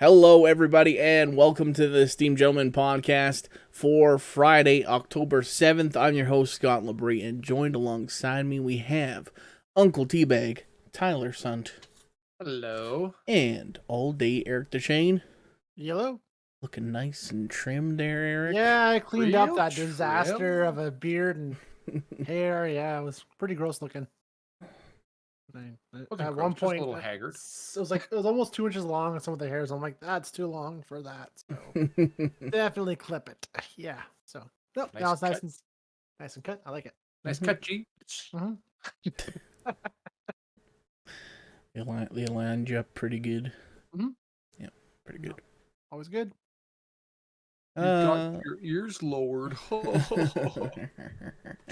Hello, everybody, and welcome to the Esteemed Gentlemen podcast for Friday, October 7th. I'm your host, Scott Labrie, and joined alongside me we have Uncle Teabag, Tyler Sunt, Hello. and all day Eric DeShane. Yellow? Looking nice and trimmed there, Eric. Yeah, I cleaned up Real that trim? disaster of a beard and hair. Yeah, it was pretty gross looking. Wasn't At gross, one just point, a little haggard. it was almost 2 inches long, and some of the hairs. I'm like, that's too long for that. So definitely clip it. Yeah. So nope, Nice now it's cut. nice and cut. I like it. Nice Mhm. cut, G. They aligned you up pretty good. Mhm. Yeah, pretty good. Always good. You got your ears lowered.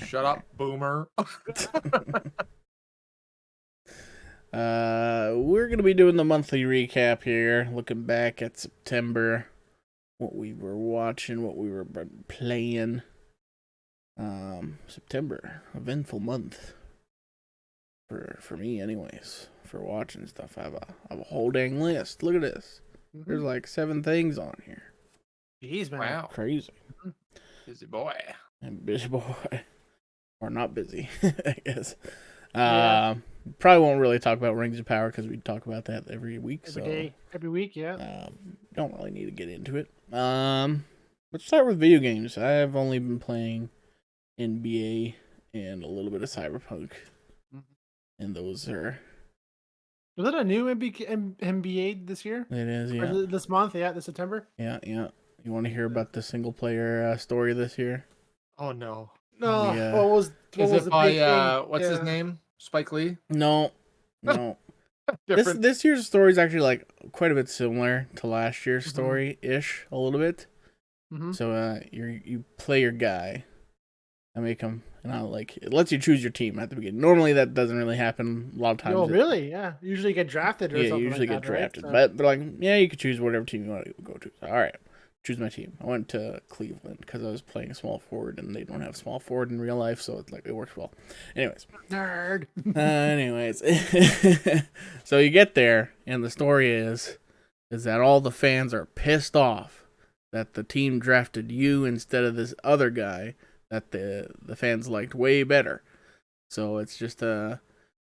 Shut up, boomer. We're gonna be doing the monthly recap here, looking back at September, what we were watching, what we were playing. September, eventful month for me, anyways. For watching stuff, I have a whole dang list. Look at this. There's like 7 things on here. Jeez, man. Wow. Crazy. Busy boy. And busy boy, or not busy, I guess. Yeah. Probably won't really talk about Rings of Power because we talk about that every week. Every day, every week. Yeah. Don't really need to get into it. Let's start with video games. I have only been playing NBA and a little bit of Cyberpunk, and those are. Was it a new NBA this year? It is, Or yeah, this month? Yeah, this September. yeah. You want to hear about the single player story this year? Oh no. No. Yeah. What was Is the it by big thing? what's his Yeah. name? Spike Lee? No. Different. This year's story is actually like quite a bit similar to last year's story ish, a little bit. Mhm. So you play your guy. I make him, and it lets you choose your team at the beginning. Normally that doesn't really happen a lot of times. Oh, really? Yeah. Usually get drafted or Yeah, something you usually like get that, right? drafted. So- But like, yeah, you could choose whatever team you want to go to. All right, choose my team. I went to Cleveland because I was playing small forward, and they don't have small forward in real life, so it works well. Anyways, Nerd. so you get there, and the story is that all the fans are pissed off that the team drafted you instead of this other guy that the fans liked way better. So it's just you're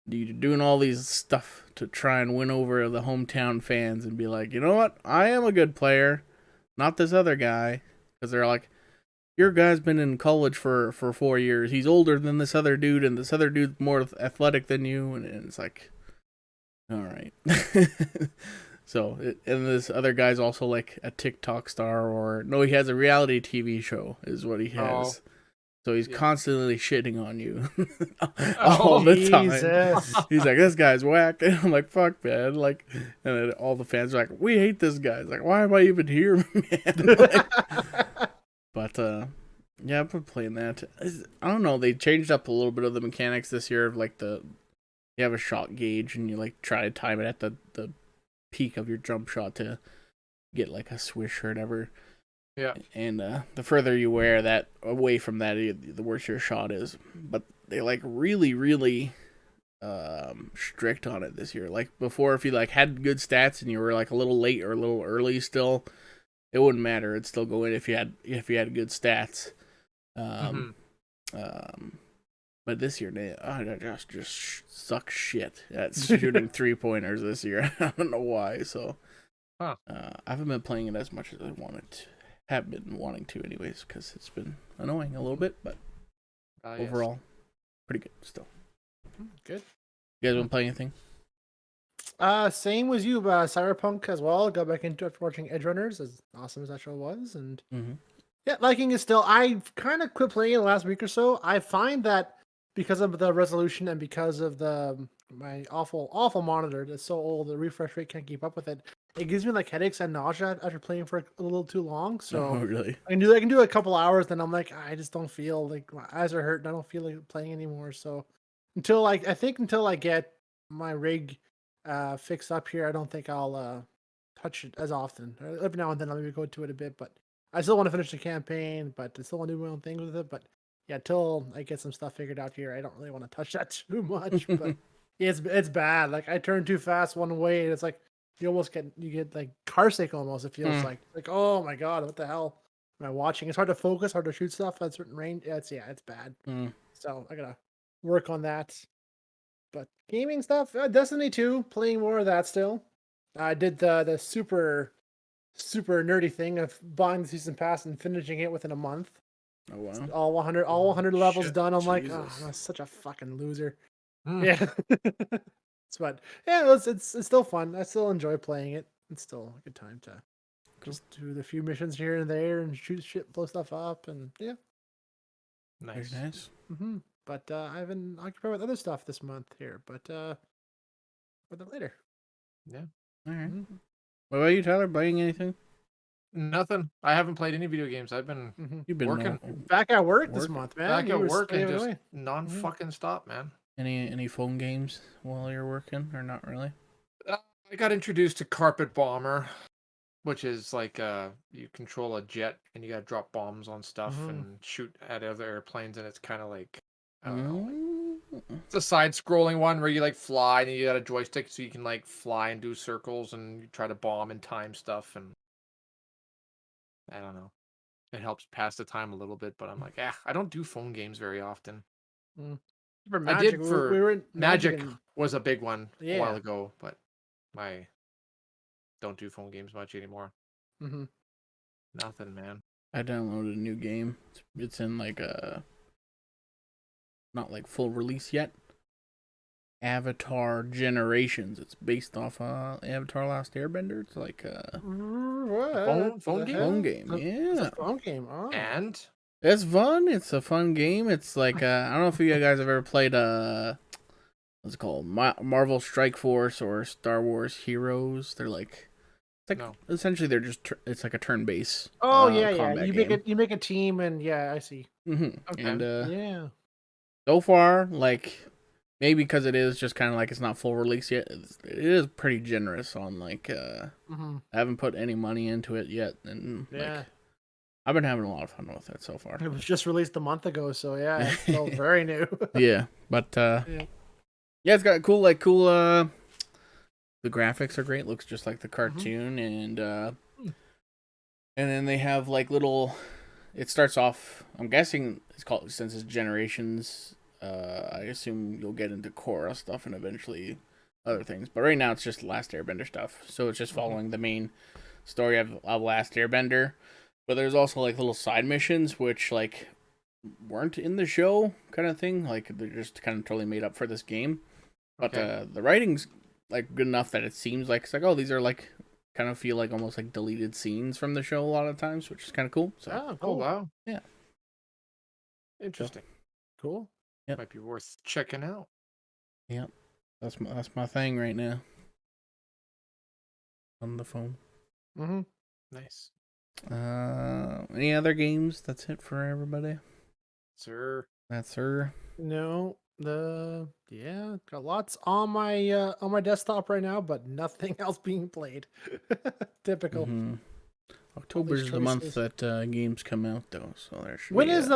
doing all these stuff to try and win over the hometown fans and be like, you know what? I am a good player, not this other guy. Because they're like, your guy's been in college for 4 years. He's older than this other dude, and this other dude's more athletic than you. And it's like, all right. And this other guy's also like a TikTok star, or no, he has a reality TV show, is what he has. Oh. So he's Yeah. constantly shitting on you all the time. Jesus. He's like, this guy's whack. And I'm like, fuck, man. Like, and then all the fans are like, we hate this guy. It's like, why am I even here, man? But, yeah, I've been playing that. I don't know. They changed up a little bit of the mechanics this year of like you have a shot gauge and you like try to time it at the peak of your jump shot to get like a swish or whatever. Yeah. And the further you wear that away from that, the worse your shot is. But they like really, really strict on it this year. Like before, if you like had good stats and you were like a little late or a little early, still it wouldn't matter. It'd still go in if you had good stats. But this year, I just suck shit at shooting 3-pointers this year. I don't know why. So I haven't been playing it as much as I have been wanting to anyways, because it's been annoying a little bit, but overall pretty good still. Good. You guys been playing anything? Same as you, Cyberpunk as well. Got back into it after watching Edgerunners, as awesome as that show was, and yeah, liking it still. I've kind of quit playing it the last week or so. I find that because of the resolution and because of my awful monitor that's so old, the refresh rate can't keep up with it. It gives me like headaches and nausea after playing for a little too long. So Oh, really? I can do a couple hours, then I'm like, I just don't feel like my eyes are hurting. I don't feel like playing anymore. So until I get my rig fixed up here, I don't think I'll touch it as often. Every now and then I'll maybe go to it a bit, but I still want to finish the campaign, but I still want to do my own thing with it. But yeah, till I get some stuff figured out here, I don't really want to touch that too much. But yeah, it's bad. Like I turn too fast one way, and it's like you get like car sick almost. It feels Mm. like oh my god, what the hell am I watching? It's hard to focus, hard to shoot stuff at certain range. It's bad. Mm. So I gotta work on that. But gaming stuff, Destiny 2, playing more of that still. I did the super nerdy thing of buying the season pass and finishing it within a month. Oh wow. All 100 levels Shit. done. I'm like, oh, Jesus. I'm such a fucking loser. Hmm. Yeah. But yeah, it's still fun. I still enjoy playing it. It's still a good time to just do the few missions here and there and shoot shit, blow stuff up, and yeah. Very Nice. nice. But I've been occupied with other stuff this month here, but for that later. Yeah. All right. Mhm. What about you, Tyler? Playing anything? Nothing. I haven't played any video games. I've been You've been working Back at work this Working. month, man. back You at were work and spending it just away. non-fucking stop, man. any phone games while you're working, or not really? I got introduced to Carpet Bomber, which is like you control a jet and you gotta drop bombs on stuff and shoot at other airplanes, and it's kind of like I don't know. It's a side-scrolling one where you like fly and you got a joystick so you can like fly and do circles and you try to bomb and time stuff, and I don't know. It helps pass the time a little bit, but I'm like, I don't do phone games very often. For I Magic, did we for were in Magic and was a big one a while yeah. ago, but I don't do phone games much anymore. Mhm. Nothing, man. I downloaded a new game. It's in like not like full release yet. Avatar Generations. It's based off Avatar Last Airbender. It's like a What? Phone the game? hell? phone game. It's Yeah. a phone game. Oh. And It's fun. It's a fun game. It's like I don't know if you guys have ever played what's it called, Marvel Strike Force or Star Wars Heroes. They're like no. essentially they're just it's like a turn-based Oh yeah. combat You game. make a team, and yeah, I see. Okay. And Yeah. so far, like maybe because it is just kind of like it's not full release yet, it is pretty generous on like I haven't put any money into it yet, and Yeah. like I've been having a lot of fun with it so far. It was just released a month ago, so yeah, it's still very new. Yeah, but Yeah. yeah, it's got cool the graphics are great. Looks just like the cartoon, and then they have like little. It starts off. I'm guessing it's called, since it's generations. I assume you'll get into Korra stuff and eventually other things. But right now it's just Last Airbender stuff. So it's just following the main story of Last Airbender. But there's also like little side missions which like weren't in the show kind of thing. Like they're just kind of totally made up for this game. But Okay. the writing's like good enough that it seems like it's like, oh, these are like kind of feel like almost like deleted scenes from the show a lot of times, which is kind of cool. So Oh, Oh cool. wow. Yeah. Interesting. Cool. Yep. Might be worth checking out. yeah, that's my thing right now on the phone. Nice. Any other games? That's it for everybody. Sir. That's her. No, got lots on my desktop right now, but nothing else being played. Typical. October's the month choices. that games come out though, so there should When be is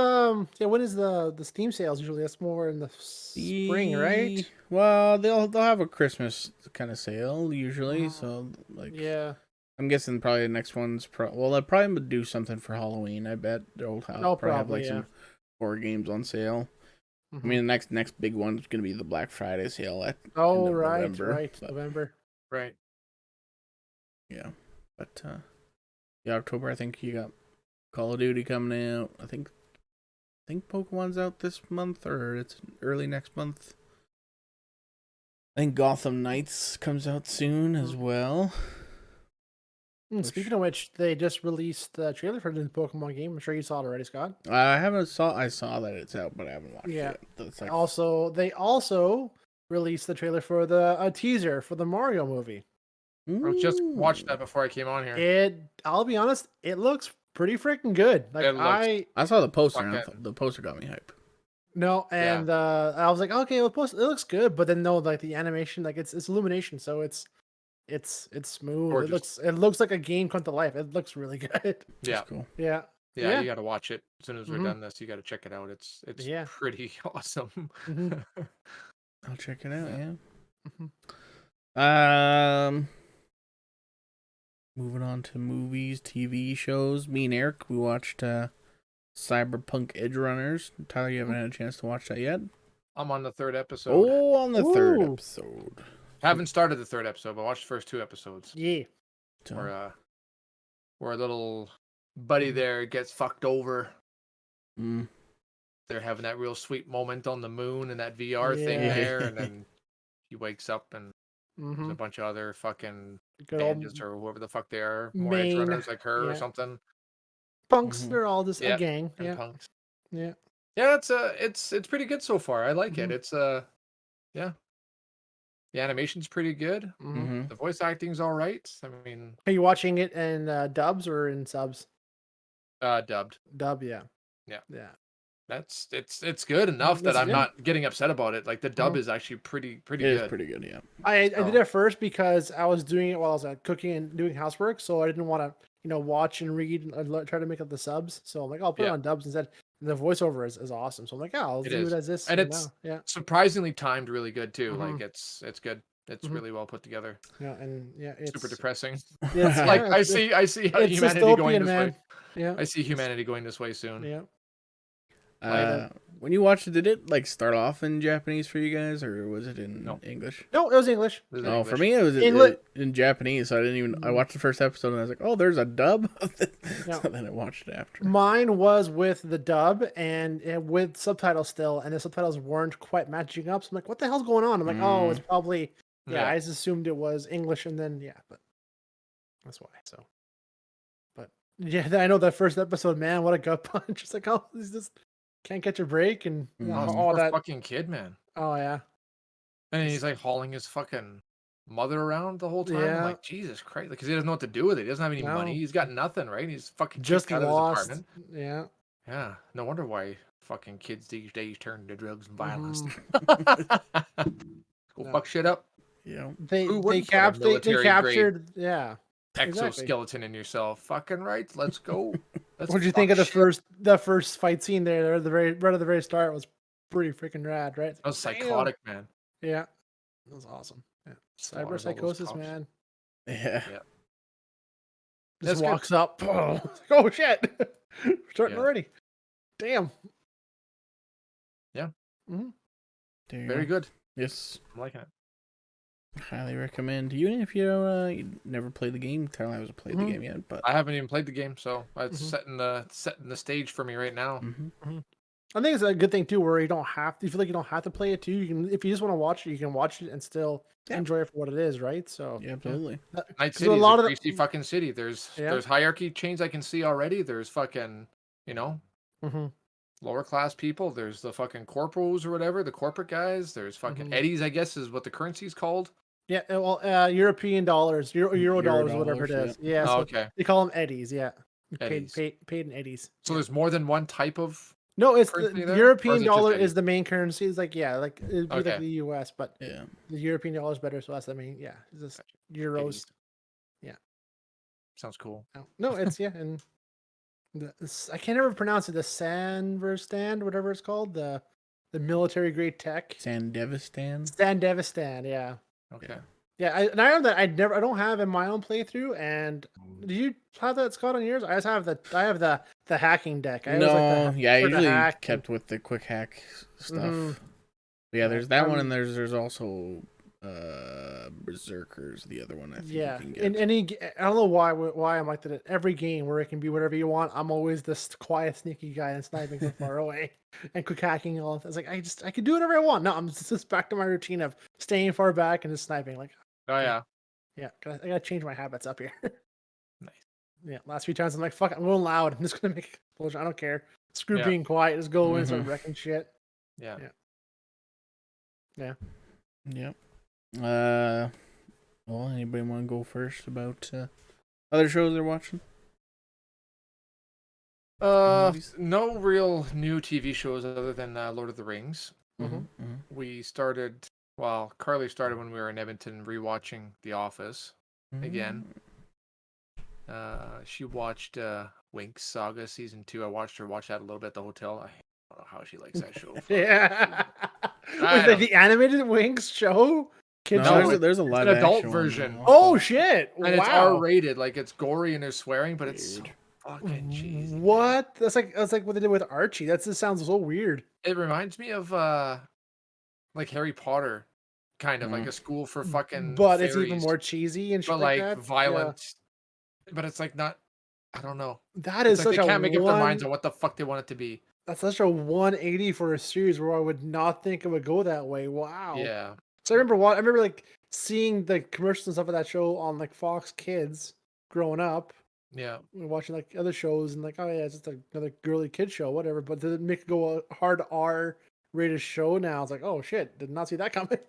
when is the Steam sales usually? That's more in the spring, right? Well, they'll have a Christmas kind of sale usually, so like Yeah. I'm guessing probably the next one's well, they'll probably do something for Halloween. I bet they'll probably have like some horror games on sale. I mean, the next big one's gonna be the Black Friday sale at end of November. November. Right. Yeah, but yeah, October. I think you got Call of Duty coming out. I think Pokemon's out this month, or it's early next month. I think Gotham Knights comes out soon as well. Speaking of which, they just released the trailer for the new Pokemon game. I'm sure you saw it already, Scott. I saw that it's out, but I haven't watched it yet. That's like... They also released the trailer for a teaser for the Mario movie. I just watched that before I came on here. I'll be honest, it looks pretty freaking good. Like I saw the poster and the poster got me hype. No, and I was like, okay, well, it looks good, but then no, like the animation, like it's Illumination, so it's smooth. Gorgeous. It looks like a game come to life. It looks really good. Yeah. That's cool. Yeah. Yeah, you got to watch it as soon as we're done this. You got to check it out. It's pretty awesome. I'll check it out. Yeah. moving on to movies, TV shows. Me and Eric, we watched Cyberpunk Edgerunners. Tyler, you haven't had a chance to watch that yet? I'm on the 3rd episode. Oh, on the 3rd Ooh. episode. Haven't started the 3rd episode, but watched the first 2 episodes. Yeah. Where a little buddy there gets fucked over. Mm. They're having that real sweet moment on the moon and that VR thing Yeah. there, and then he wakes up and there's a Mm-hmm. bunch of other fucking Good old bandits or whoever the fuck they are, more edge main- runners like her or yeah. something. punks. Mhm. They're all just Yeah, a gang. And Yeah. punks. Yeah. Yeah, it's pretty good so far. I like it. Mhm. It's yeah. The animation's pretty good. Mm-hmm. Mm-hmm. The voice acting's all right. I mean, Are you watching it in dubs or in subs? dubbed. Dub, yeah. Yeah. Yeah. It's good enough that It's- I'm yeah. not getting upset about it. Like the dub Mhm. is actually pretty It good. is pretty good, yeah. I did Oh. it first because I was doing it while I was cooking and doing housework, so I didn't want to, watch and read and try to make up the subs. So I'm like, I'll put it Yeah. on dubs instead. And the voiceover is awesome. So I'm like, yeah, I'll It do is. it as this. And for it's- now. Yeah, Surprisingly timed really good too. Mhm. Like it's good. It's Mhm. really well put together. yeah, and yeah, it's Super depressing. It's, Like yeah, I it's- see how it's humanity going dystopian, this man. way. Yeah, I see humanity going this way soon. yeah. When you watched it, did it like start off in Japanese for you guys, or was it in No. English? No, it was English. This is Oh, English. for me it was English- in Japanese, so I didn't even. I watched the first episode and I was like, "Oh, there's a dub." Yeah. So then I watched it after. Mine was with the dub and with subtitles still, and the subtitles weren't quite matching up. So I'm like, what the hell's going on? I'm like, oh, it's probably Yeah. I just assumed it was English, and then but that's why. So, but yeah, I know that first episode, man, what a gut punch! It's like, oh, he's just can't catch a break, and Mhm. Oh, it's all poor that. fucking kid, man. Oh yeah, And he's like hauling his fucking mother around the whole time. I'm Yeah. like, Jesus Christ, because he doesn't know what to do with it. He doesn't have any No. money. He's got nothing, right? He's fucking just kicked out of his lost. apartment. Yeah, Yeah, no wonder why fucking kids these days turn to drugs and violence. Go No. fuck shit up. Yeah. they Who they, wouldn't put a they military-grade captured. Yeah, Exactly. Exoskeleton in yourself. Fucking right. Let's go. Let's what did you think of fuck shit. the first fight scene there? At the right at the very start was pretty freaking rad, right? That was Damn. psychotic, man. Yeah, that was awesome. Yeah. Slaughters all those Cyberpsychosis, cops. man. Yeah. That's Just good. walks up. Oh shit! Starting Yeah. already. Damn. Yeah. Mm-hmm. There you Very go. good. Yes. I'm liking it. Highly recommend. Even if you never played the game, Tyler hasn't played the Mhm. game yet, but I haven't even played the game, so it's Mhm. setting the stage for me right now. Mhm. I think it's a good thing too, where you don't have to. You feel like you don't have to play it too. You can, if you just want to watch it, you can watch it and still Yeah. enjoy it for what it is, right? So yeah, absolutely. Night So City a is lot a of the- greasy fucking city. There's Yeah. hierarchy chains I can see already. There's fucking Mhm. lower class people. There's the fucking corporals or whatever, the corporate guys. There's fucking Mhm. eddies, I guess is what the currency's called. Yeah, well, European dollars, Euro dollars, whatever it dollars, is. Yeah, Oh, so okay. they call them eddies. Yeah, Eddies. paid in eddies. So there's more than one type of. No, it's the currency there? Or is European it just dollar eddies? is the main currency. It's like like it'd be like Okay. the US, but Yeah. the European dollar is better, so that's the main. Yeah, it's just euros. Eddies. Yeah. Sounds cool. No, it's and I can't ever pronounce it. The Sanverstan, whatever it's called, the military grade tech. Sandevistan. Sandevistan, yeah. Okay. Yeah, I know that I don't have in my own playthrough. And do you have that, Scott, on yours? I just have the hacking deck. I always No, like yeah, I for the usually hack kept with the quick hack stuff. Mhm. But yeah, there's that one, Um, and there's also Berserkers, the other one I think yeah. you can get. In I don't know why I'm like that. At every game where it can be whatever you want, I'm always this quiet, sneaky guy and sniping from far away and quick hacking and all. It's like I can do whatever I want. No, I'm just back to my routine of staying far back and just sniping. Like, Oh yeah. yeah, I gotta change my habits up here. Nice. Yeah, last few times I'm like, fuck, I'm going loud. I'm just gonna make an explosion. I don't care. Screw Yeah. being quiet. Just go in and start Mhm. wrecking shit. Yeah. Yep. Well, anybody want to go first about other shows they're watching? Movies? No real new TV shows other than Lord of the Rings. Mhm. We started. Well, Carly started when we were in Edmonton rewatching The Office. Again. She watched Winx Saga season 2. I watched her watch that a little bit at the hotel. I don't know how she likes that show. Yeah. I Was it the animated Winx show? kid No, show? there's a it's live an adult action one version. now. Oh shit! And it's Wow. R-rated, like it's gory and there's swearing, but it's so Weird. fucking cheesy. man. What? That's like what they did with Archie. That just sounds so weird. It reminds me of like Harry Potter, kind of like a school for fucking But fairies, it's even more cheesy and shit but like like that. violent. But it's like not. I don't know. Yeah. That It's is like such they a can't make up their minds one. on what the fuck they want it to be. That's such a 180 for a series where I would not think it would go that way. Wow. Yeah. So I remember like seeing the commercials and stuff of that show on like Fox Kids growing up. Yeah. Watching like other shows and like, oh yeah, it's just another girly kid show, whatever. But to make it go a hard R rated show now, it's like, oh shit, did not see that coming.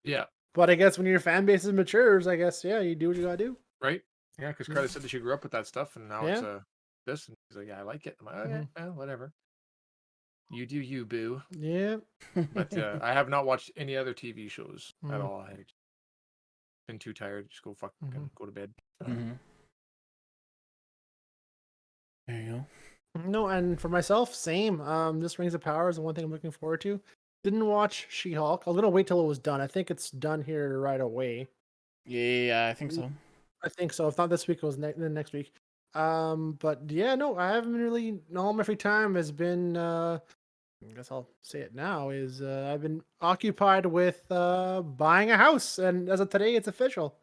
Yeah. But I guess when your fan base is matures, I guess you do what you gotta do. Right. Yeah. Because Carly said that she grew up with that stuff, and now it's Yeah. this, and she's like, yeah, I like it. I'm like, okay, Mhm. well, whatever. You do you, boo. Yeah. But I have not watched any other TV shows at Mhm. all. I've been too tired. Just go fucking Mhm. go to bed. Mhm. There you go. No, and for myself, same. This Rings of Power is the one thing I'm looking forward to. Didn't watch She-Hulk. I was gonna wait till it was done. I think it's done here right away. Yeah, I think so. I think so. If not this week, it was the next week. But yeah, no, I haven't really. All my free time has been. I guess I'll say it now. Is I've been occupied with buying a house, and as of today, it's official.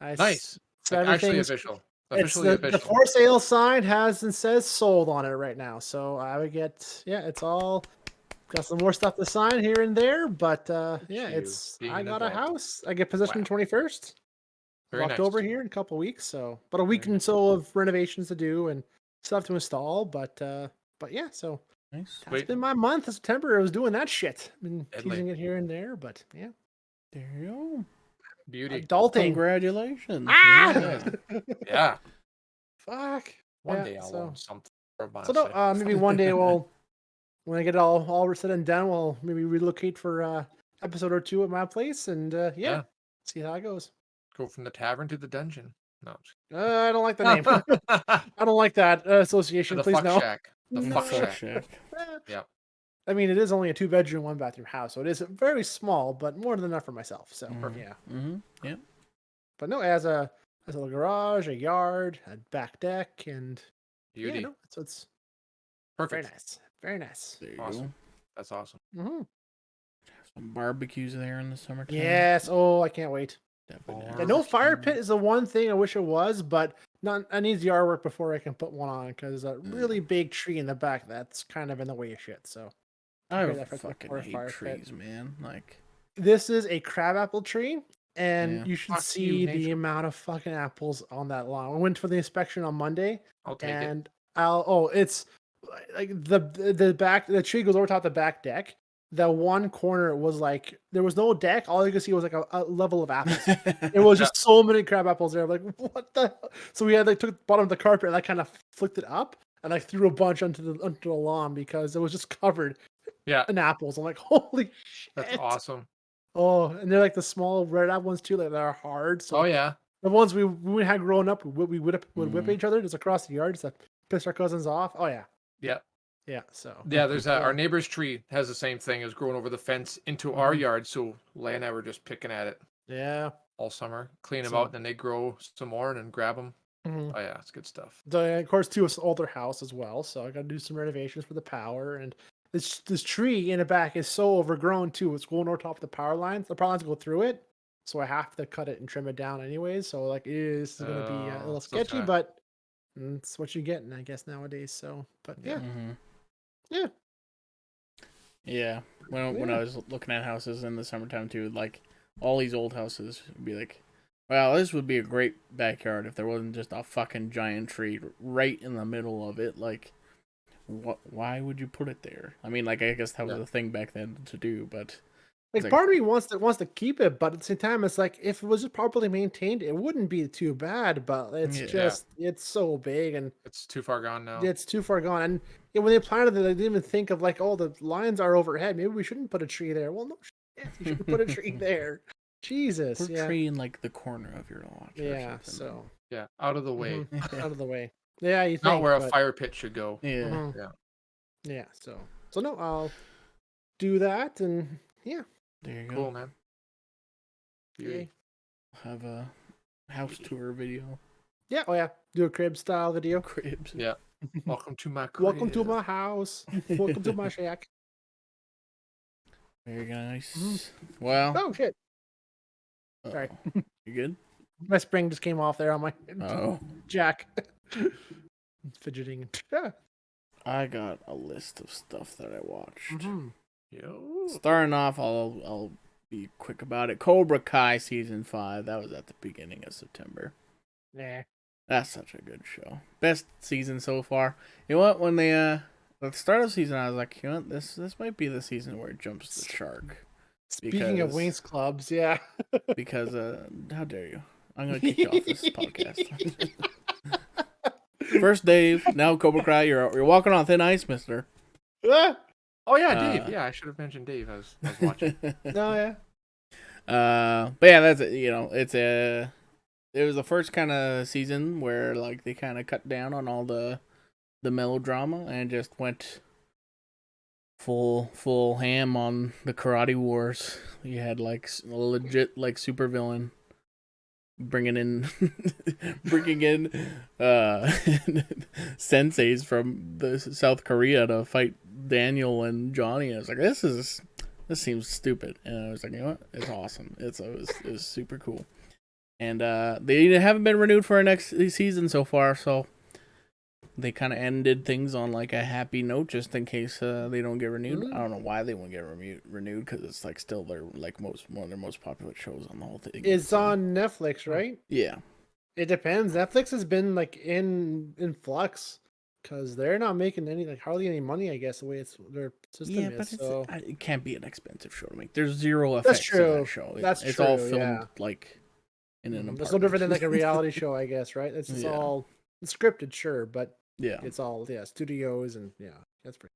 Nice. So Like, actually everything's. official. It's Officially the official. for sale sign has and says sold on it right now. So I would get it's all got some more stuff to sign here and there, but yeah, you it's being I an got a adult. house. I get possession Wow. 21st of Very October nice. here in a couple weeks. So, but a week Very and so of renovations to do and stuff to install. But yeah, so Nice. that's Sweet. been my month of September. I was doing that shit. Been Deadly. teasing it here and there, but yeah, There you go. Beauty. adulting. Congratulations. Ah! Yeah. Yeah. Fuck. One Yeah, day I'll so- own something. So no, maybe one day we'll, when I get it all said and done, we'll maybe relocate for episode or two at my place, and Yeah. see how it goes. Go from the tavern to the dungeon. No. I don't like the name. I don't like that association. The Please fuck no. shack. The No. fuck Fuck shack. shack. Yeah. I mean, it is only a 2-bedroom, 1-bathroom house, so it is very small, but more than enough for myself. So yeah. Mm-hmm. Yeah. But no, it has a little garage, a yard, a back deck, and Beauty. yeah, no, so it's very Perfect. nice, very nice. There you Awesome. go. That's awesome. Hmm. Some barbecues there in the summertime. Yes. Oh, I can't wait. Definitely. Yeah, no fire pit is the one thing I wish it was, but not. I need the artwork before I can put one on because there's a really big tree in the back that's kind of in the way of shit. So I Okay, that fucking for a hate fire pit. trees, man. Like, this is a crabapple tree, and Yeah. you should Fuck see you, the nature. amount of fucking apples on that lawn. I went for the inspection on Monday, I'll take it. and it's like the back the tree goes over top the back deck. The one corner was like there was no deck. All you could see was like a level of apples. It was just so many crab apples there. I'm like, what the hell? So we had like took the bottom of the carpet and I kind of flicked it up and I threw a bunch onto the lawn because it was just covered Yeah. in apples. I'm like, holy shit. That's awesome. Oh, and they're like the small red apple ones too, like they're hard. So Oh yeah. the ones we had growing up, we would whip Mhm. each other just across the yard just to piss our cousins off. Oh yeah. Yeah. Yeah. So Yeah, there's Yeah. our neighbor's tree has the same thing as growing over the fence into our Mhm. yard. So Leia and I were just picking at it yeah. all summer, clean them So- out, and then they grow some more and then grab them. Mhm. Oh yeah, it's good stuff. Of course, too, it's an older house as well, so I got to do some renovations for the power. And this tree in the back is so overgrown too. It's going over top of the power lines. The power lines go through it, so I have to cut it and trim it down anyways. So like, it is going to be a little So it's sketchy, gonna- but it's what you're getting, I guess, nowadays. So, but yeah, Mhm. Yeah. Yeah. When I was looking at houses in the summertime too, like all these old houses would be like, well, this would be a great backyard if there wasn't just a fucking giant tree right in the middle of it. Like, why would you put it there? I mean, like, I guess that was Yeah. a thing back then to do, but like like- part of me wants to keep it, but at the same time, it's like if it was just properly maintained, it wouldn't be too bad. But it's Yeah. just it's so big and It's too far gone now. it's too far gone. And when they planted it, they didn't even think of like, oh, the lines are overhead. Maybe we shouldn't put a tree there. Well, no, shit, you shouldn't put a tree there. Jesus, put a yeah, tree in like the corner of your lawn. yeah. So Yeah, out of the way. mhm, out of the way. Yeah, you think Not where a but- fire pit should go. Yeah. mhm. Yeah. Yeah. So no, I'll do that, and yeah. There you go. Cool, man. Beauty. Have a house tour video. Yeah, oh yeah. Do a crib style video. Cribs. Yeah. Welcome to my crib. Welcome to my house. Welcome to my shack. Very nice. Well. Oh shit. Sorry. You good? My spring just came off there on my jack. Fidgeting. I got a list of stuff that I watched. Yo. Starting off, I'll be quick about it. Cobra Kai season 5. That was at the beginning of September. Nah. That's such a good show. Best season so far. You know what? When they at the start of the season, I was like, you know what? This might be the season where it jumps the shark. Speaking of Wings Clubs, yeah. Because how dare you? I'm gonna kick you off this podcast. First Dave, now Cobra Kai. You're walking on thin ice, mister. Oh yeah, Dave. Yeah, I should have mentioned Dave. I was watching. No, yeah. But yeah, that's it. You know, it was the first kind of season where like they kind of cut down on all the melodrama and just went full ham on the karate wars. You had like a legit like super villain bringing in senseis from South Korea to fight Daniel and Johnny. I was like, this seems stupid, and I was like, you know what? It's awesome. It was super cool. And they haven't been renewed for our next season so far, so they kind of ended things on like a happy note, just in case they don't get renewed. I don't know why they won't get renewed, because it's like still their like one of their most popular shows on the whole thing. It's on Netflix, right? Yeah. It depends. Netflix has been like in flux because they're not making hardly any money. I guess the way their system is. So it can't be an expensive show to make. There's zero effects in that show. It's all filmed like in an apartment. It's no different than like a reality show, I guess, right? It's all scripted, sure, but it's all studios and that's pretty.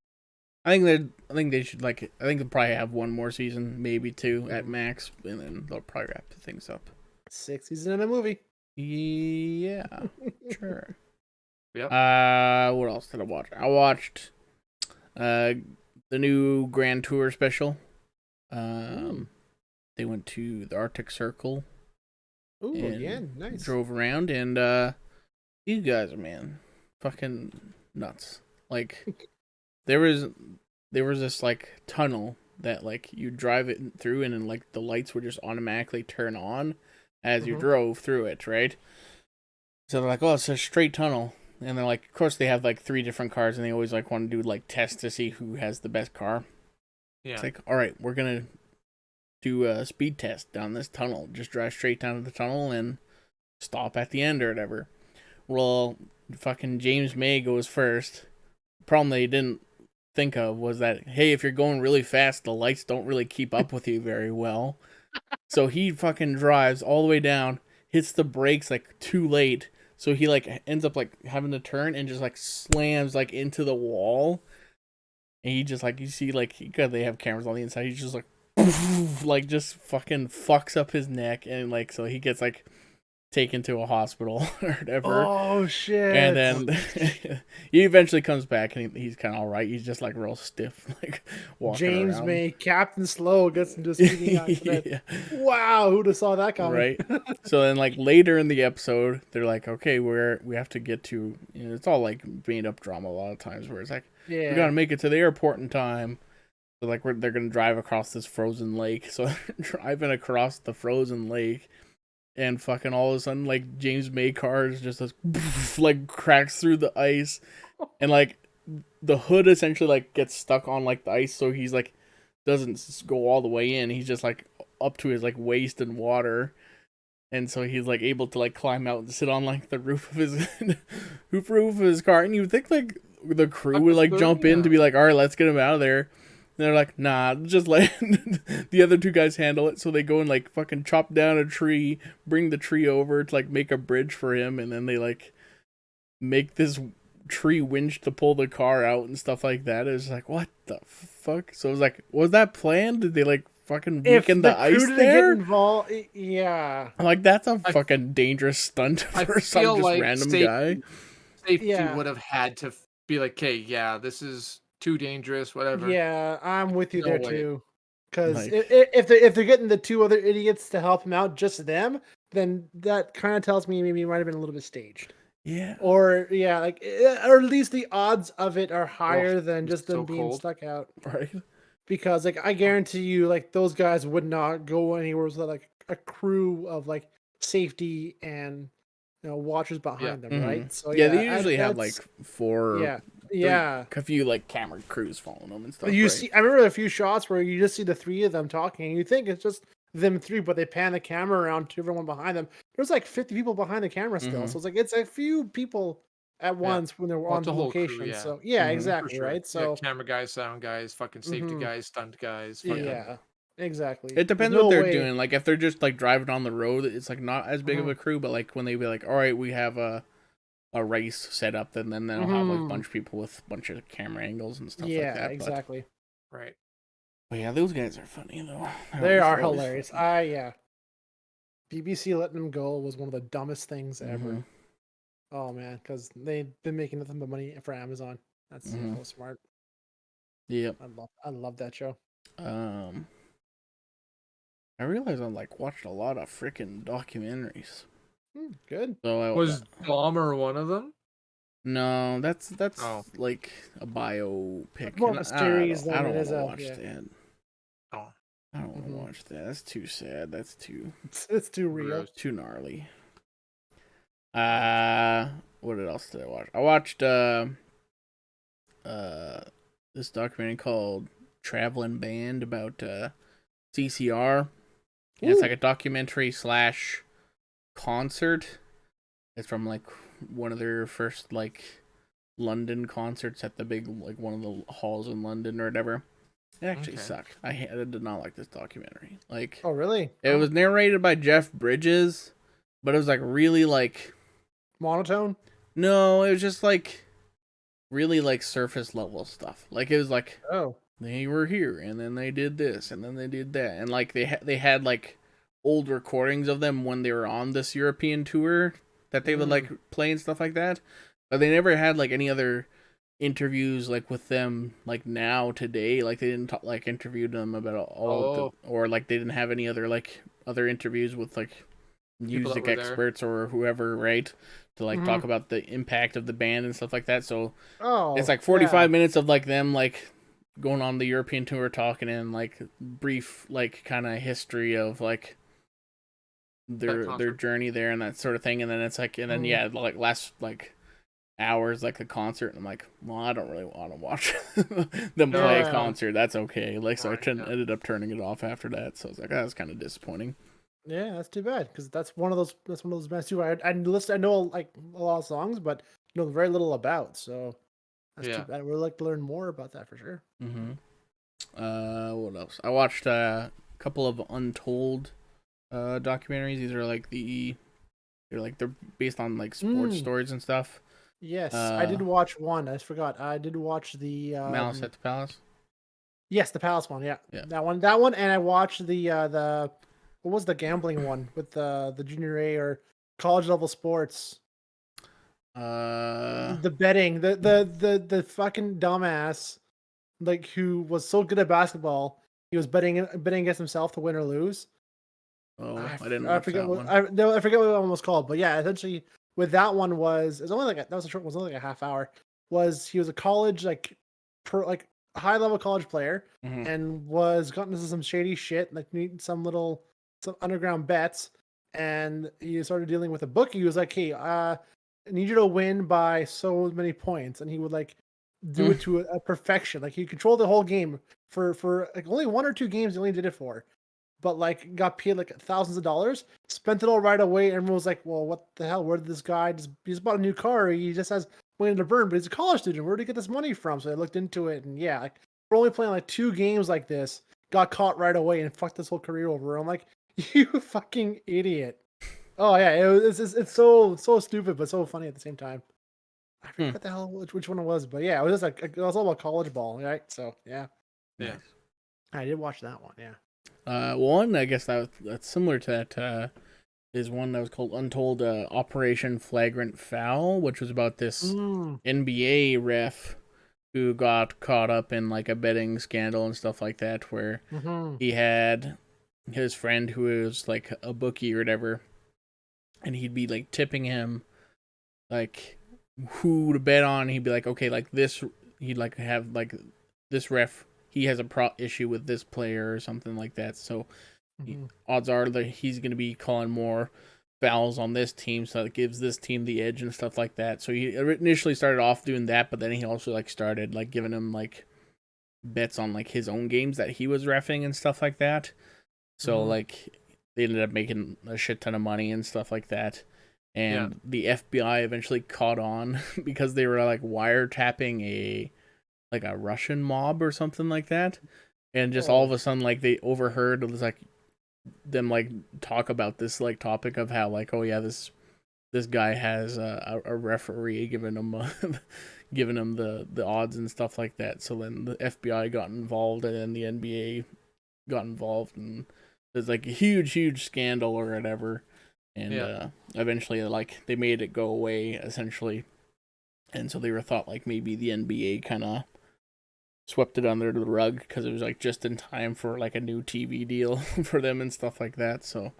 I think they should I think they'll probably have one more season, maybe two at max, and then they'll probably wrap things up. 6 seasons in a movie. Yeah, sure. Yep. What else did I watch? I watched the new Grand Tour special. They went to the Arctic Circle. Ooh, again, nice. Drove around, and these guys are, man, fucking nuts. Like, there was this like tunnel that like you drive it through, and then like the lights would just automatically turn on as you drove through it, right? So they're like, oh, it's a straight tunnel. And they're like, of course they have like 3 different cars, and they always like want to do like tests to see who has the best car. Yeah. It's like, all right, we're gonna do a speed test down this tunnel. Just drive straight down to the tunnel and stop at the end or whatever. Well, fucking James May goes first. The problem they didn't think of was that, hey, if you're going really fast, the lights don't really keep up with you very well. So he fucking drives all the way down, hits the brakes like too late. So he like ends up like having to turn and just like slams like into the wall. And he just like, you see like, because they have cameras on the inside, he's just like just fucking fucks up his neck, and like so he gets like taken to a hospital or whatever. Oh shit! And then he eventually comes back, and he's kind of all right. He's just like real stiff, like walking James around. May, Captain Slow gets into a speeding accident. Wow, who'd have saw that coming? Right. So then, like later in the episode, they're like, okay, we have to get to. It's all like made up drama a lot of times, where it's like, we gotta make it to the airport in time. So like they're gonna drive across this frozen lake. So they're driving across the frozen lake, and fucking all of a sudden like James May car is just like cracks through the ice, and like the hood essentially like gets stuck on like the ice, so he's like doesn't go all the way in. He's just like up to his like waist in water, and so he's like able to like climb out and sit on like the roof of his roof of his car. And you would think like the crew would like jump in to be like, all right, let's get him out of there. And they're like, nah, just let the other 2 guys handle it. So they go and like fucking chop down a tree, bring the tree over to like make a bridge for him, and then they like make this tree winch to pull the car out and stuff like that. It was like, what the fuck? So it was like, was that planned? Did they like fucking weaken the ice there? Get involved, yeah. I'm like, that's a fucking dangerous stunt for some just like random guy. Safety would have had to be like, okay, this is too dangerous, whatever. Yeah, I'm with you there too. Because Like, if they're getting the two other idiots to help him out, just them, then that kind of tells me maybe it might have been a little bit staged. yeah. Or yeah, like or at least the odds of it are Oh, higher than it's just them so being cold. stuck out. Right. Because like I guarantee you, like those guys would not go anywhere without like a crew of like safety and watchers behind them, right? So Yeah, they yeah, usually have like that's 4, yeah, 3, yeah. a few like camera crews following them and stuff. You right? see, I remember a few shots where you just see the three of them talking, and you think it's just them three, but they pan the camera around to everyone behind them. There's like 50 people behind the camera still, so it's a few people at Yeah. once when they're Well, on it's a the whole crew, location. yeah. So yeah, Mhm. For exactly, sure. right? Yeah, So camera guys, sound guys, fucking safety guys, stunt guys, fucking yeah, exactly. It There's depends no what they're way. doing. Like if they're just like driving on the road, it's like not as big of a crew. But like when they be like, all right, we have a race set up, then they'll have like a bunch of people with a bunch of camera angles and stuff like that. Yeah, exactly. right. But yeah, those guys are funny though. They are always hilarious. funny. Yeah. BBC letting them go was one of the dumbest things ever. Oh man, because they've been making nothing but money for Amazon. That's so smart. Yep. I love that show. I realize I'm like watching a lot of freaking documentaries. Good. So Was Dahmer one of them? no, that's Oh. like a biopic. More of a and series I than don't it want is to a watch that. Oh. I don't want to watch that. That's too sad. That's too It's too real. Gross. too gnarly. What else did I watch? I watched this documentary called Traveling Band about CCR. And it's like a documentary / concert. It's from like one of their first like London concerts at the big like one of the halls in London or whatever. It actually sucked. I did not like this documentary. Like, oh really? It was narrated by Jeff Bridges, but it was like really like monotone. No, it was just like really like surface level stuff. Like it was like they were here and then they did this and then they did that and like they had like old recordings of them when they were on this European tour that they would like play and stuff like that. But they never had like any other interviews like with them like now today. Like they didn't like interviewed them about or like they didn't have any other like other interviews with like music experts or whoever, right? To like talk about the impact of the band and stuff like that. So it's like 45 minutes of like them like going on the European tour talking and like brief like kind of history of like their journey there and that sort of thing. And then it's like like last like hours like the concert and I'm like, well, I don't really want to watch them play a concert. That's okay. Like so I ended up turning it off after that. So I was like, that was kind of disappointing. Yeah, that's too bad because that's one of those bands too. I know like a lot of songs, but know very little about. So that's too bad. I would like to learn more about that for sure. What else? I watched a couple of Untold documentaries. These are like they're based on like sports stories and stuff. Yes, I did watch one. I forgot. I did watch the Malice at the Palace. Yes, the Palace one. Yeah, that one, and I watched the what was the gambling one with the junior A or college level sports? The betting, the fucking dumbass, like who was so good at basketball, he was betting against himself to win or lose. Oh, I didn't. I forget what I forget what that one was called, but yeah, essentially with that one was it's only like was only like a half hour. He was a college like high level college player and was gotten into some shady shit, like some underground bets, and he started dealing with a bookie. He was like, hey, I need you to win by so many points, and he would like do it to a perfection. Like he controlled the whole game for like only one or two games he only did it for, but like got paid like thousands of dollars, spent it all right away. Everyone was like, well, what the hell, where did this guy he's bought a new car, he just has money to burn, but he's a college student, where did he get this money from? So I looked into it, and yeah, like we're only playing like 2 games like this, got caught right away and fucked this whole career over. I'm like, you fucking idiot. Oh yeah, it's so stupid but so funny at the same time. I forget what the hell which one it was, but yeah, it was just like it was all about college ball, right? So yeah, I did watch that one. Yeah, one I guess that's similar to that is one that was called Untold Operation Flagrant Foul, which was about this NBA ref who got caught up in like a betting scandal and stuff like that, where he had his friend who was like a bookie or whatever, and he'd be like tipping him like who to bet on. He'd be like, okay, like this, he'd like have like this ref, he has a issue with this player or something like that, so odds are that he's going to be calling more fouls on this team, so it gives this team the edge and stuff like that. So he initially started off doing that, but then he also like started like giving him like bets on like his own games that he was reffing and stuff like that. So like they ended up making a shit ton of money and stuff like that. And the FBI eventually caught on because they were like wiretapping a Russian mob or something like that. And just all of a sudden, like, they overheard it was like them like talk about this like topic of how like, oh yeah, this guy has a referee giving him giving him the odds and stuff like that. So then the FBI got involved, and then the NBA got involved, and there's like a huge scandal or whatever. And eventually, like, they made it go away essentially, and so they were thought like maybe the NBA kind of swept it under the rug because it was like just in time for like a new TV deal for them and stuff like that. So,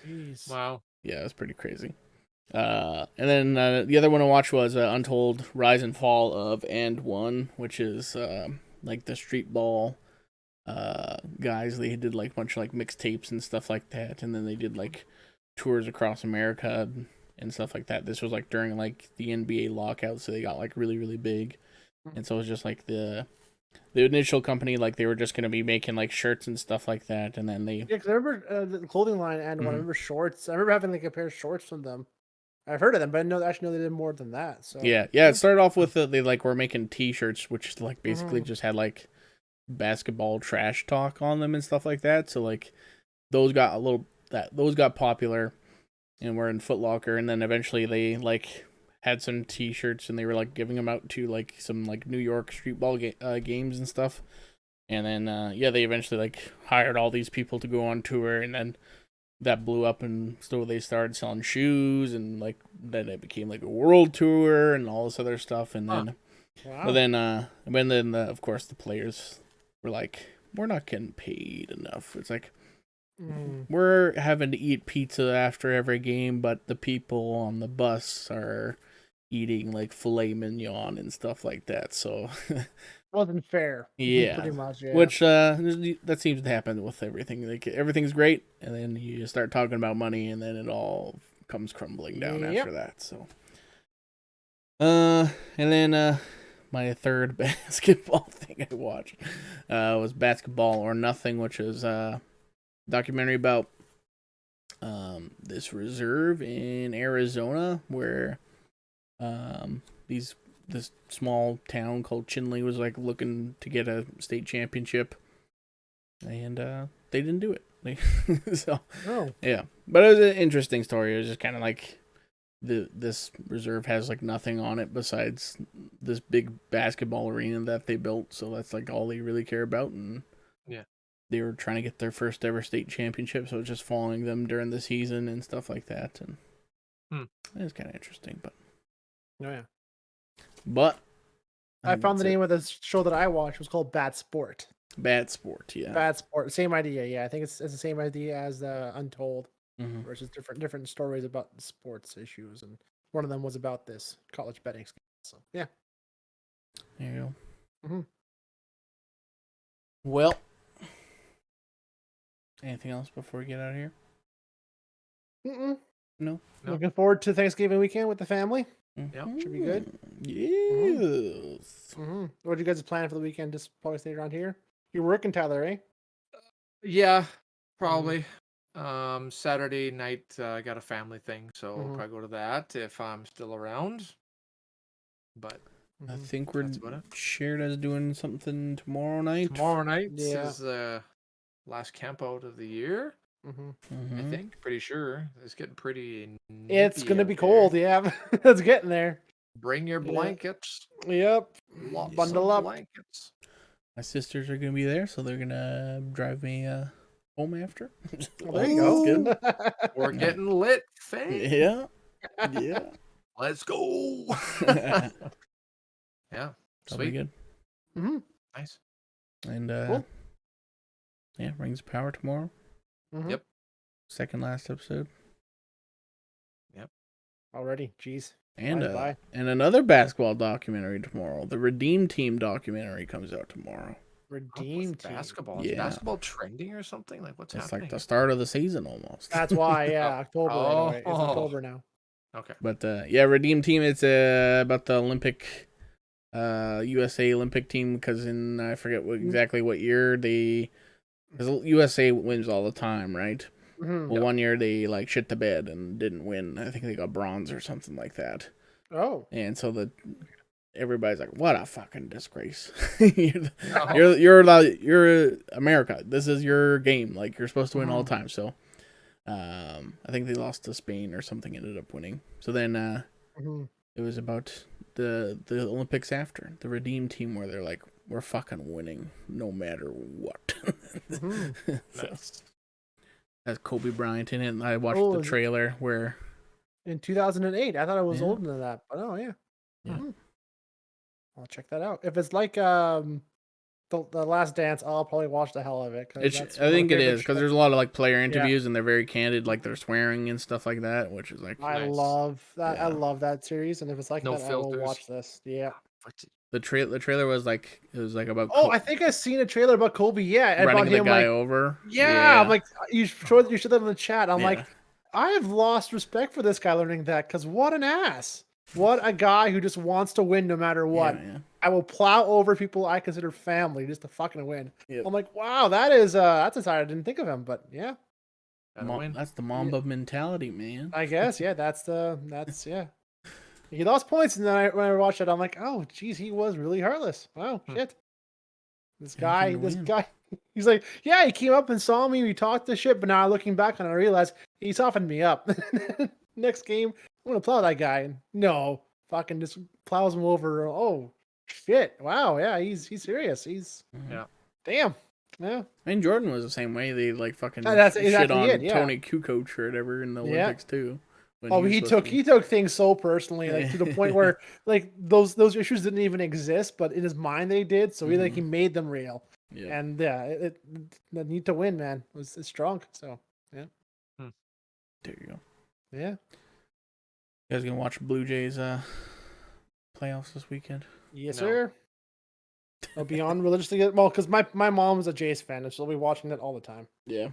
Jeez. Wow, yeah, it was pretty crazy. And then the other one I watched was Untold Rise and Fall of And One, which is like the street ball guys. They did like a bunch of like mixtapes and stuff like that, and then they did like tours across America and stuff like that. This was like during like the NBA lockout, so they got like really big, and so it was just like the initial company, like they were just gonna be making like shirts and stuff like that, and then they because I remember the clothing line and one. I remember shorts. I remember having like a pair of shorts from them. I've heard of them, but I didn't know they did more than that. So yeah. It started off with they like were making T-shirts, which like basically just had like basketball trash talk on them and stuff like that. So like those got popular and were in Foot Locker, and then eventually they like had some T-shirts and they were like giving them out to like some like New York street ball games and stuff. And then they eventually like hired all these people to go on tour, and then that blew up, and so they started selling shoes, and like then it became like a world tour and all this other stuff. And then but then of course the players were like, we're not getting paid enough. It's like we're having to eat pizza after every game, but the people on the bus are eating like filet mignon and stuff like that. So wasn't fair. Yeah, pretty much. Yeah. Which that seems to happen with everything. Like everything's great, and then you start talking about money, and then it all comes crumbling down after that. So, and then my third basketball thing I watched was Basketball or Nothing, which is a documentary about this reserve in Arizona where this small town called Chinley was like looking to get a state championship, and they didn't do it. Yeah, but it was an interesting story. It was just kind of like this reserve has like nothing on it besides this big basketball arena that they built, so that's like all they really care about. And they were trying to get their first ever state championship, so it was just following them during the season and stuff like that. And it was kind of interesting, but But I found the name of the show that I watched. It was called Bad Sport. Bad Sport, yeah. Bad Sport, same idea. Yeah, I think it's the same idea as Untold, versus different stories about sports issues, and one of them was about this college betting scandal. So yeah, there you go. Well, anything else before we get out of here? No. Looking forward to Thanksgiving weekend with the family. Yeah, should be good. Yes. What are you guys planning for the weekend? Just probably stay around here. You're working, Tyler, eh? Yeah, probably. Saturday night, I got a family thing, so I'll probably go to that if I'm still around. But I think we're shared as doing something tomorrow night. Tomorrow night is last camp out of the year. I think, pretty sure it's getting pretty. It's gonna be cold. Yeah, it's getting there. Bring your blankets. Yep, bundle up. Blankets. My sisters are gonna be there, so they're gonna drive me home after. There you go. Good. We're getting lit, fam. Yeah. Let's go. Yeah, that'll be good. Mm-hmm. Nice. And Cool. yeah, Rings of Power tomorrow. Mm-hmm. Yep. Second last episode. Already, jeez. And Bye. and another basketball documentary tomorrow. The Redeem Team documentary comes out tomorrow. Redeem Team. Basketball. Yeah. Is basketball trending or something? Like what's It's happening? like the start of the season almost. That's why, yeah, October. Right away. It's October now. Okay. But yeah, Redeem Team. It's about the Olympic, USA Olympic team, because I forget exactly what year because USA wins all the time, right? Mm-hmm. Well, 1 year they like shit the bed and didn't win. I think they got bronze or something like that. Oh. And so everybody's like, "What a fucking disgrace! you're America. This is your game. Like you're supposed to win all the time." So, I think they lost to Spain or something. Ended up winning. So then it was about the Olympics after the Redeem Team, where they're like, "We're fucking winning no matter what." Nice. That's Kobe Bryant in it. And I watched the trailer where in 2008. I thought it was older than that, but yeah. Yeah. I'll check that out. If it's like the Last Dance, I'll probably watch the hell of it. I think it is because there's a lot of like player interviews and they're very candid, like they're swearing and stuff like that, which is like I nice. love that. Yeah. I love that series, and if it's like No that, filters. I will watch this. Yeah. the trailer was like about I think I seen a trailer about Kobe. Yeah, running about the him guy like over. Yeah, I'm like you showed that in the chat. I'm like, Yeah. I have lost respect for this guy learning that because what an ass. What a guy who just wants to win no matter what. Yeah. I will plow over people I consider family just to fucking win. Yep. I'm like, wow, that's a side I didn't think of him, but yeah. That's the Mamba mentality, man. I guess, yeah, that's yeah. He lost points, and then when I watched it, I'm like, oh, geez, he was really heartless. Wow, shit. This guy, he's like, yeah, he came up and saw me, we talked this shit, but now looking back on it, I realized he softened me up. Next game, I'm gonna plow that guy. And no, fucking just plows him over. Oh, shit. Wow, yeah, he's serious. Damn. Yeah. I mean, Jordan was the same way. They like fucking That's shit exactly on it, yeah. Tony Kukoc or whatever in the Olympics too. He took things so personally, like to the point where like those issues didn't even exist, but in his mind they did. So he made them real. Yeah. And the need to win, man, was strong. So yeah. There you go. Yeah. You guys gonna watch Blue Jays playoffs this weekend? Yes, sir. I'll be on religiously. Well, because my mom's a Jays fan, and she'll be watching it all the time. Yeah.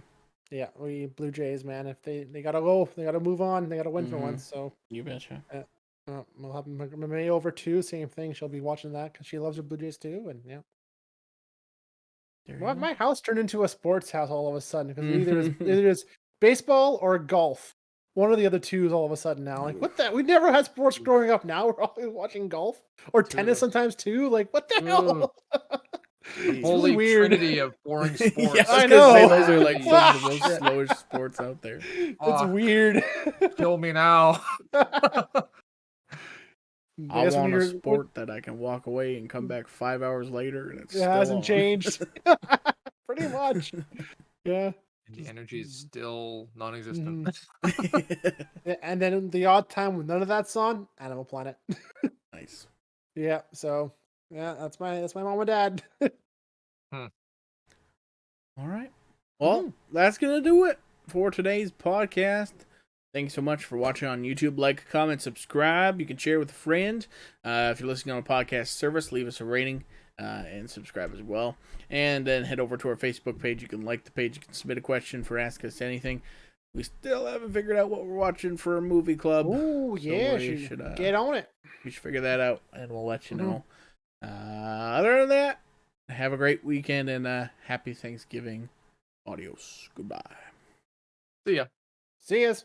Yeah, we Blue Jays, man. If they gotta go, they gotta move on. They gotta win for once. So you betcha. We'll have May over too. Same thing. She'll be watching that because she loves the Blue Jays too. And yeah. My house turned into a sports house all of a sudden because either it's baseball or golf. One of the other two is all of a sudden now. Like, what the? We never had sports growing up. Now we're always watching golf or tennis sometimes too. Like, what the hell? The holy trinity of boring sports. Yeah, I know. Those are like some of the most slowest sports out there. It's weird. Kill me now. I want a sport that I can walk away and come back 5 hours later and it hasn't changed. Pretty much. Yeah. And the energy is still non-existent. And then the odd time with none of that's on, Animal Planet. Nice. Yeah. So yeah, that's my mom and dad. All right. Well, that's gonna do it for today's podcast. Thanks so much for watching on YouTube. Like, comment, subscribe. You can share with a friend. If you're listening on a podcast service, leave us a rating and subscribe as well. And then head over to our Facebook page. You can like the page. You can submit a question for Ask Us Anything. We still haven't figured out what we're watching for a movie club. Oh, yeah. So should get on it. We should figure that out, and we'll let you know. Other than that, have a great weekend, and happy Thanksgiving. Adios. Goodbye. See ya. See yas.